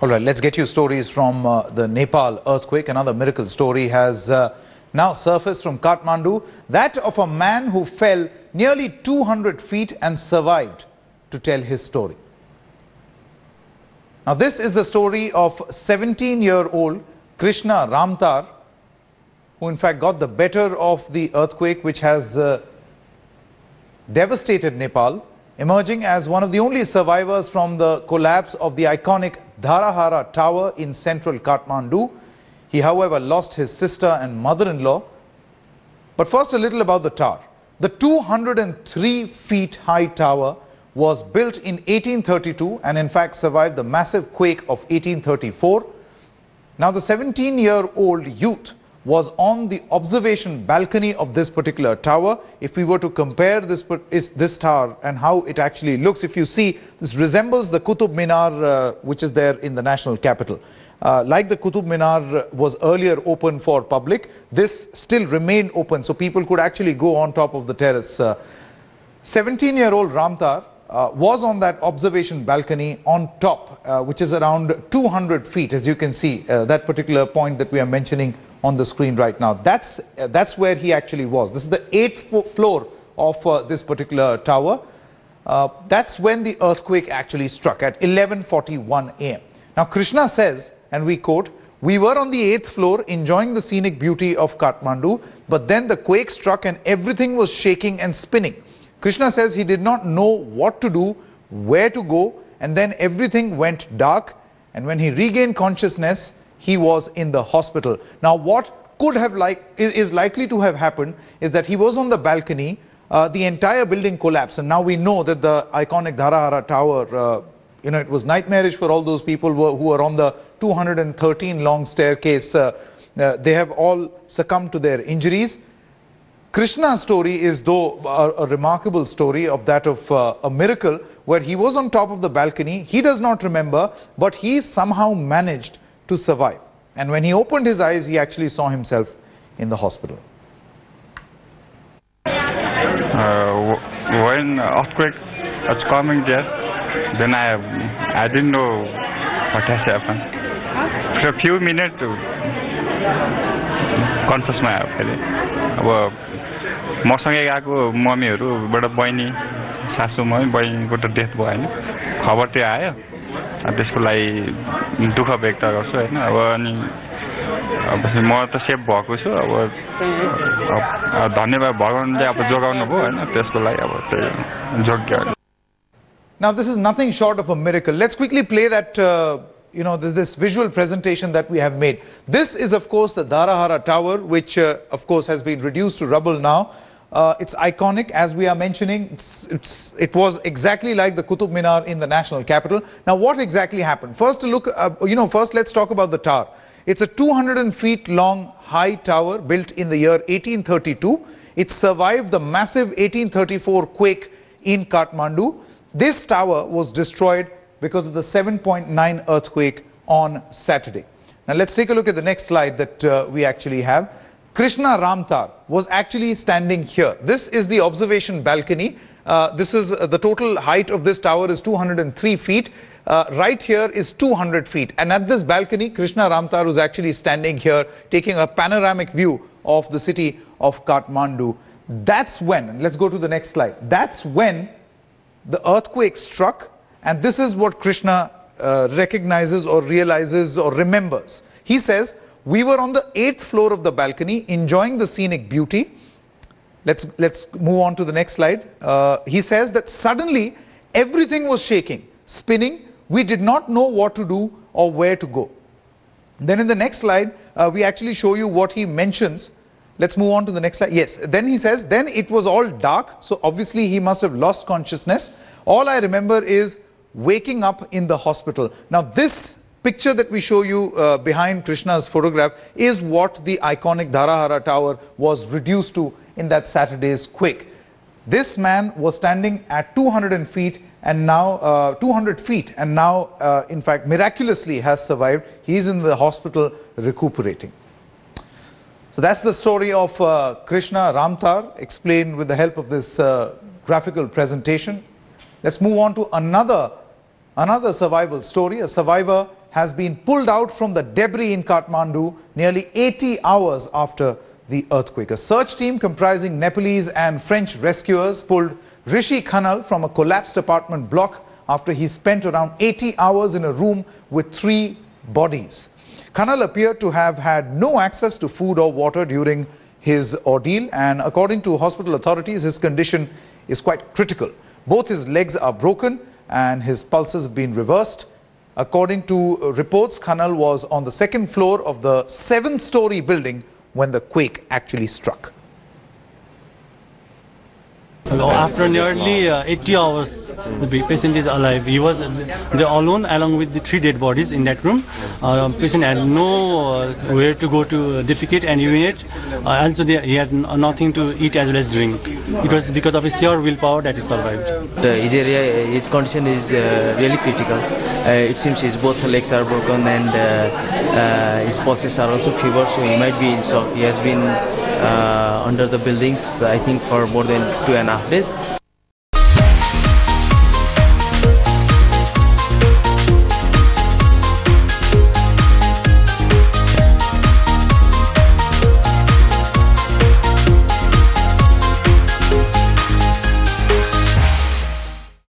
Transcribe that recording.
All right, let's get you stories from the Nepal earthquake. Another miracle story has now surfaced from Kathmandu, that of a man who fell nearly 200 feet and survived to tell his story. Now, this is the story of 17-year-old Krishna Ramtar, who in fact got the better of the earthquake which has devastated Nepal, emerging as one of the only survivors from the collapse of the iconic Dharahara Tower in central Kathmandu. He, however, lost his sister and mother-in-law. But first, a little about the tower. The 203 feet high tower was built in 1832 and in fact survived the massive quake of 1834. Now, the 17-year-old youth was on the observation balcony of this particular tower. If we were to compare this tower and how it actually looks, if you see, this resembles the Qutub Minar which is there in the national capital. Like the Qutub Minar was earlier open for public, this still remained open, so people could actually go on top of the terrace. 17-year-old Ramtar was on that observation balcony on top, which is around 200 feet, as you can see, that particular point that we are mentioning on the screen right now. That's where he actually was. This is the 8th floor of this particular tower. That's when the earthquake actually struck at 11:41 a.m. Now, Krishna says, and we quote, "We were on the 8th floor enjoying the scenic beauty of Kathmandu, but then the quake struck and everything was shaking and spinning." Krishna says he did not know what to do, where to go, and then everything went dark, and when he regained consciousness, he was in the hospital. Now, what could have is likely to have happened is that he was on the balcony, the entire building collapsed, and now we know that the iconic Darahara Tower, it was nightmarish for all those people who were on the 213 long staircase. They have all succumbed to their injuries. Krishna's story is though a remarkable story of that of a miracle where he was on top of the balcony. He does not remember, but he somehow managed to survive. And when he opened his eyes, he actually saw himself in the hospital. When earthquake was coming there, then I didn't know what has happened. For a few minutes, conscious my मसँगै आएको मम्मीहरुबाट बहिनी सासु mummy बहिनीको त death भयो हैन खबर त्यो आयो त्यसको लागि दुःख व्यक्त गर्छु हैन अब अनि म त सेफ भएको छु अब धन्यवाद भगवानले अब जोगाउनु भयो हैन त्यसको लागि अब त्यही जोग्य. Now, this is nothing short of a miracle. Let's quickly play that this visual presentation that we have made. This is, of course, the Darahara Tower, which, of course, has been reduced to rubble now. It's iconic, as we are mentioning. It was exactly like the Qutub Minar in the national capital. Now, what exactly happened? First, first let's talk about the tower. It's a 200 feet long high tower built in the year 1832. It survived the massive 1834 quake in Kathmandu. This tower was destroyed because of the 7.9 earthquake on Saturday. Now, let's take a look at the next slide that we actually have. Krishna Ramtar was actually standing here. This is the observation balcony. This is the total height of this tower is 203 feet. Right here is 200 feet. And at this balcony, Krishna Ramtar was actually standing here, taking a panoramic view of the city of Kathmandu. That's when, let's go to the next slide. That's when the earthquake struck. And this is what Krishna recognizes or realizes or remembers. He says, "We were on the 8th floor of the balcony enjoying the scenic beauty." Let's move on to the next slide. He says that suddenly everything was shaking, spinning. We did not know what to do or where to go. Then in the next slide, we actually show you what he mentions. Let's move on to the next slide. Yes, then he says, then it was all dark. So obviously he must have lost consciousness. All I remember is waking up in the hospital. Now, this picture that we show you behind Krishna's photograph is what the iconic Darahara Tower was reduced to in that Saturday's quake. This man was standing at 200 feet and now in fact miraculously has survived. He's in the hospital recuperating. So that's the story of Krishna Ramtar, explained with the help of this graphical presentation. Let's move on to another survival story. A survivor has been pulled out from the debris in Kathmandu nearly 80 hours after the earthquake. A search team comprising Nepalese and French rescuers pulled Rishi Khanal from a collapsed apartment block after he spent around 80 hours in a room with 3 bodies. Khanal appeared to have had no access to food or water during his ordeal, and according to hospital authorities, his condition is quite critical. Both his legs are broken and his pulses have been reversed. According to reports, Khanal was on the 2nd floor of the 7-story building when the quake actually struck. After nearly 80 hours, the patient is alive. He was there alone along with the 3 dead bodies in that room. Patient had no where to go to defecate and urinate. Also, he had nothing to eat as well as drink. It was because of his sheer willpower that he survived. His condition is really critical. It seems his both legs are broken and his pulses are also fevered, so he might be in shock. He has been under the buildings, I think, for more than 2.5 days.